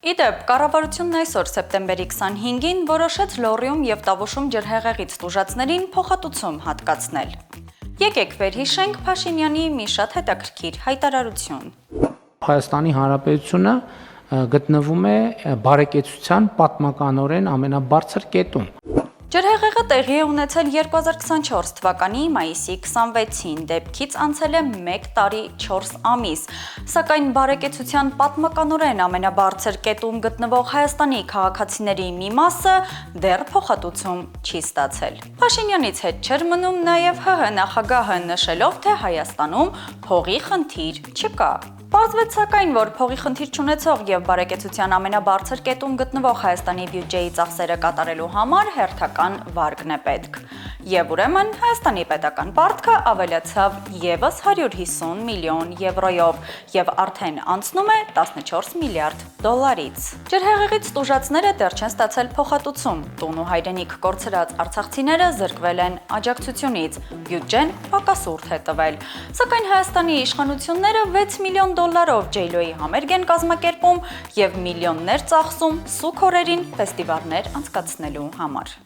Իդեպ, կառավարությունն այսօր սեպտեմբերի 25-ին որոշեց Լոռիում եւ Տավուշում ջրհեղեղից տուժածներին փոխհատուցում հատկացնել։ Եկեք վերհիշենք Փաշինյանի մի շատ հետաքրքիր հայտարարություն։ Հայաստանի Հանրապետությունը գտնվում է բարեկեցության պատմականորեն ամենաբարձր կետում։ Ջրհեղեղը տեղի է ունեցել 2024 թվականի մայիսի 26-ին, դեպքից անցել է 1 տարի 4 ամիս, սակայն բարեկեցության պատմականորեն ամենաբարձր կետում գտնվող Հայաստանի քաղաքացիների մի մասը դեռ փոխհատուցում չի ստացել։ Փաշինյանից հետ չէր մնում նաև ՀՀ նախագահը նշելով, թե Հայաստանում փողի խնդիր չկա։ Պարզվեց սակայն, որ փողի խնդիր չունեցող եւ բարեկեցության ամենաբարձր կետում գտնվող Հայաստանի բյուջեի ծախսերը կատարելու համար հերթական վարկն է պետք։ Եվ ուրեմն Հայաստանի պետական պարտքը ավելացավ եւս 150 միլիոն եվրոյով եւ արդեն անցնում է 14 միլիարդ դոլարից։ Ջրհեղեղից տուժածները դեռ չեն ստացել փոխհատուցում։ Տուն ու հայրենիք կորցրած արցախցիները զրկվել են աջակցությունից, բյուջեն պակասուրդ է տվել։ Սակայն Հայաստանի իշխանությունները 6 միլիոն դոլարով J-Lo-ի համերգ են կազմակերպում եւ միլիոններ ծախսում սուկ օրերին ֆեստիվալներ անցկացնելու համար։